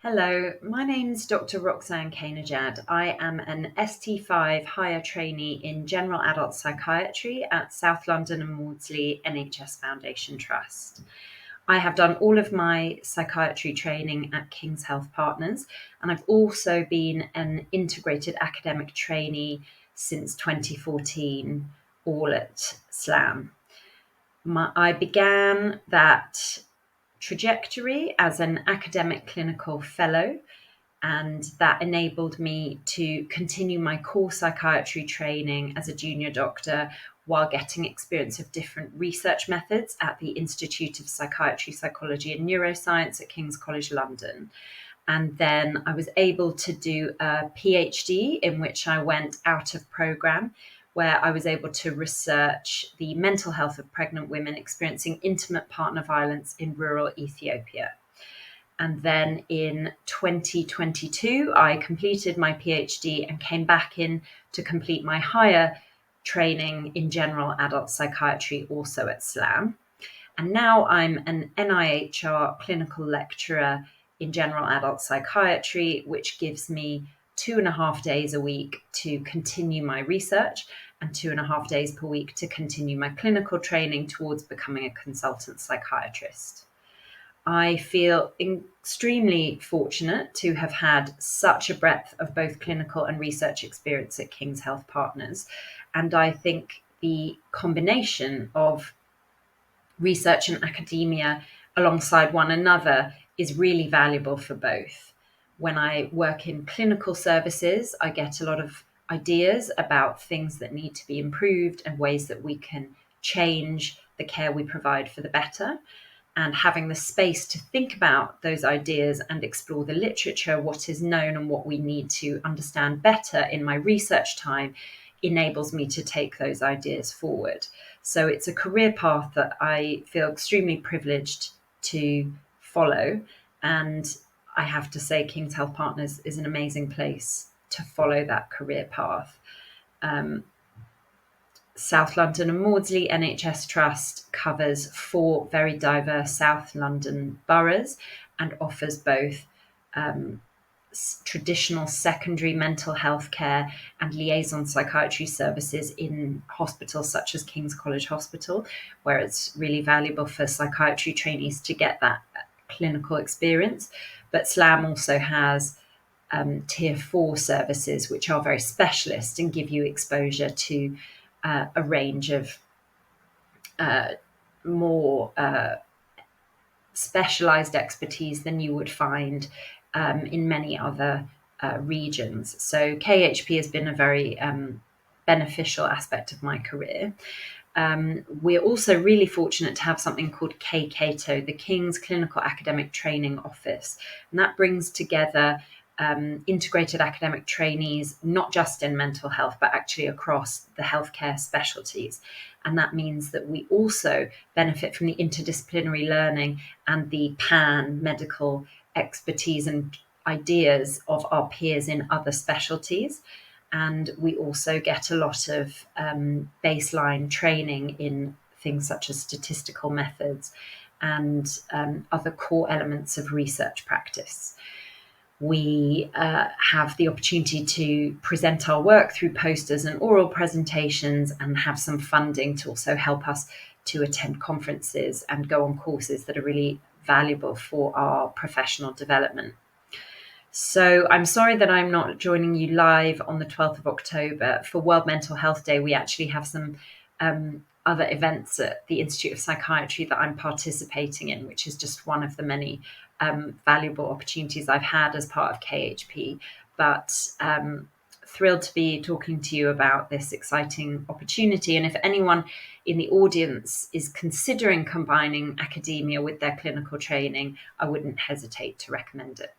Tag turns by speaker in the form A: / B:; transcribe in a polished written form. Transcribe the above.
A: Hello, my name's Dr. Roxanne Keynejad. I am an ST5 Higher Trainee in General Adult Psychiatry at South London and Maudsley NHS Foundation Trust. I have done all of my psychiatry training at King's Health Partners, and I've also been an integrated academic trainee since 2014, all at SLAM. I began that trajectory as an academic clinical fellow, and that enabled me to continue my core psychiatry training as a junior doctor while getting experience of different research methods at the Institute of Psychiatry, Psychology and Neuroscience at King's College London. And then I was able to do a PhD in which I went out of programme, where I was able to research the mental health of pregnant women experiencing intimate partner violence in rural Ethiopia. And then in 2022, I completed my PhD and came back in to complete my higher training in general adult psychiatry, also at SLAM. And now I'm an NIHR clinical lecturer in general adult psychiatry, which gives me 2.5 days a week to continue my research and 2.5 days per week to continue my clinical training towards becoming a consultant psychiatrist. I feel extremely fortunate to have had such a breadth of both clinical and research experience at King's Health Partners. And I think the combination of research and academia alongside one another is really valuable for both. When I work in clinical services, I get a lot of ideas about things that need to be improved and ways that we can change the care we provide for the better. And having the space to think about those ideas and explore the literature, what is known and what we need to understand better in my research time, enables me to take those ideas forward. So it's a career path that I feel extremely privileged to follow. And I have to say, King's Health Partners is an amazing place to follow that career path. South London and Maudsley NHS Trust covers 4 very diverse South London boroughs and offers both traditional secondary mental health care and liaison psychiatry services in hospitals such as King's College Hospital, where it's really valuable for psychiatry trainees to get that clinical experience. But SLAM also has tier 4 services, which are very specialist and give you exposure to a range of more specialized expertise than you would find in many other regions. So KHP has been a very beneficial aspect of my career. We're also really fortunate to have something called KCATO, the King's Clinical Academic Training Office, and that brings together integrated academic trainees, not just in mental health, but actually across the healthcare specialties. And that means that we also benefit from the interdisciplinary learning and the medical expertise and ideas of our peers in other specialties. And we also get a lot of baseline training in things such as statistical methods and other core elements of research practice. We have the opportunity to present our work through posters and oral presentations and have some funding to also help us to attend conferences and go on courses that are really valuable for our professional development. So I'm sorry that I'm not joining you live on the 12th of October. For World Mental Health Day, we actually have some other events at the Institute of Psychiatry that I'm participating in, which is just one of the many valuable opportunities I've had as part of KHP. But thrilled to be talking to you about this exciting opportunity. And if anyone in the audience is considering combining academia with their clinical training, I wouldn't hesitate to recommend it.